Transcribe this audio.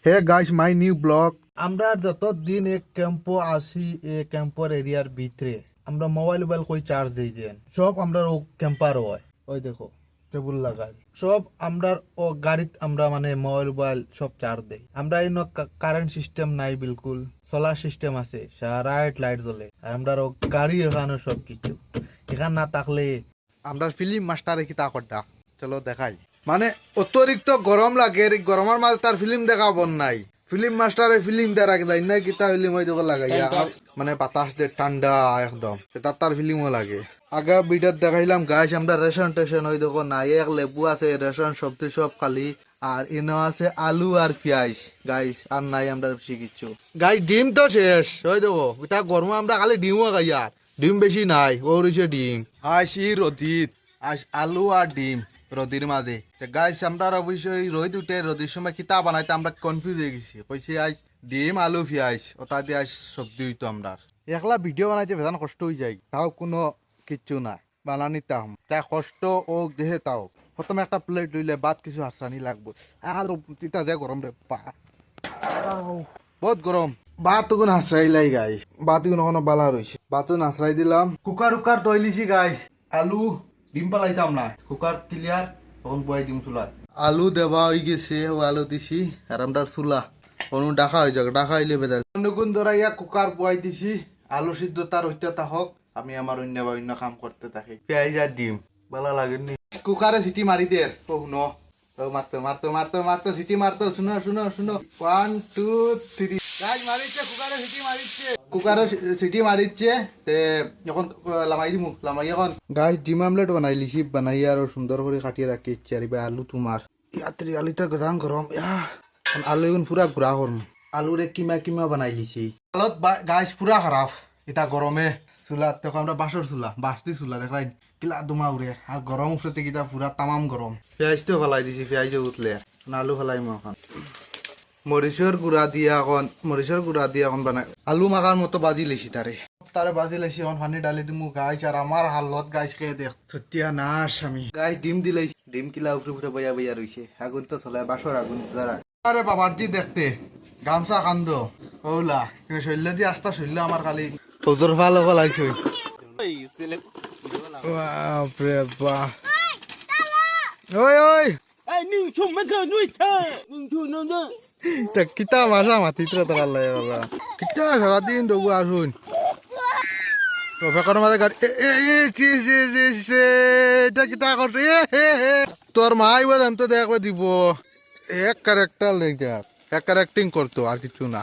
Hey guys my new blog. আমরা যতদিন এক ক্যাম্পো আসি এই ক্যাম্পর এরিয়ার ভিতরে আমরা মোবাইল কই চার্জ দিই দেন সব আমরা ও ক্যাম্পার হয় ওই দেখো টেবুল লাগাই সব আমরা ও গাড়িত আমরা মানে মোবাইল সব চার্জ দেই আমরা এই কারেন্ট সিস্টেম নাই বিলকুল সোলার সিস্টেম আছে সারাইট লাইট জ্বলে আর আমরা ও গাড়ি এখানে সব কিছু এখান না থাকলে আমরা ফিল্ম মাস্টারে কি তা করতা চলো দেখাই মানে অতিরিক্ত গরম লাগে গরমের মাঝে তার ফিল্ম দেখা বন নাই ফিল্ম মাস্টারে ফিল্ম দেখা দেয় না কিতা ফিল্ম ওই দেখো লাগাইয়া মানে বাতাস দে ঠান্ডা একদম তার ফিল্মও লাগে আগে ভিডিও দেখাইলাম গাইস আমরা রেশন টেশন ওই দেখো নাই এক লেবু আছে রেশন সবজি সব খালি আর এনে আছে আলু আর পেঁয়াজ গাইস আর নাই আমরা বেশি কিছু গাইস ডিম তো শেষ ওই দেখো এটা গরমে আমরা খালি ডিমও খাই আর ডিম বেশি নাই ও রয়েছে ডিম আইসি রদিত আলু আর ডিম রদির মাঝে গাইস আমরা অবশ্যই রোদ উঠে রোদের সময় কিতা বানাইতে আমরা কনফিউজ হয়ে গেছি কইছি আইস ডিম আলু পেঁয়াজ ওটা দিয়ে আইস সবজি হইতো আমরা একলা ভিডিও বানাইতে ভেজান কষ্ট হয়ে যায় তাও কোনো কিচ্ছু নাই বানানি তাও তাই কষ্ট ও দেহে তাও প্রথমে একটা প্লেট লইলে বাদ কিছু হাসানি লাগবো আর তিতা যে গরম রে পা বহুত গরম বাত তো কোন হাসরাইলাই গাইস বাত কোন কোনো বালা রইছে বাতও নাসরাই দিলাম কুকার তৈলিছি গাইস আলু ডিম পালাইতাম না কুকার ক্লিয়ার তখন বয়াই ডিম চুলা আলু দেওয়া হয়ে গেছে ও আলু দিছি আর আমরা চুলা কোনো ডাকা হয়ে যাক ডাকা হইলে বেদাল কোন ধরাইয়া কুকার বয়াই দিছি আলু সিদ্ধ তার হইতে থাকক আমি আমার অন্য কাম করতে থাকি পেঁয়াজ আর ডিম ভালো লাগেনি কুকারে সিটি মারি দে ও নো মারতো মারতো মারতো মারতো সিটি মারতো শুনো শুনো শুনো 1 2 3 গাইস মারিছে কুকারে সিটি মারিছে তে এখন লামাই দিমু লামাই এখন গাইস ডিম আমলেট বানাই লিছি বানাই আর সুন্দর করে কাটিয়ে রাখি চারিবা আলু তোমার ইয়াত্রি আলুটা গরম গরম আলু এখন পুরা গুড়া করম আলুরে কিমা বানাই লিছি আলত গাইস পুরা খারাপ এটা গরমে চুলা তখন আমরা বাঁশের চুলা বাঁশতি চুলা দেখাই কিলা দুমা উড়ে আর গরম উঠতে কিটা পুরা তামাম গরম পেঁয়াজটাও ফেলাই দিছি পেঁয়াজও উঠলে আলু ফেলাই এখন মরিচের গুড়া দিয়ে এখন বানাই আলু মাখার মতো বাজি লেছি তারে বাজি লেছি এখন পানি ডালি দিমু গাইছ আর আমার হালত গাইছ কে দেখ সত্যিয়া নাশ আমি গাইছ ডিম দিলেছি ডিম কিলা উপরে বইয়া রইছে আগুন তো চলে বাসর আগুন আরে বাবারজি দেখতে গামছা কান্দ ওলা কিন্তু শৈল্য দিয়ে আস্তা শৈল্য আমার খালি তোর ভালো ফলাইছে বাপরে বাহ ওই ওই তা কিতা ভাষা মাতিত্রা তার আল্লাহ বাবা কিতা সারাদিন ডগু আসুন ফেকার মাঝে গাড়ি এটা কিতা করছে তোর মাই বাদাম তো দেখবে দিব এক ক্যারেক্টার লেগে এক ক্যারেক্টিং করতো আর কিছু না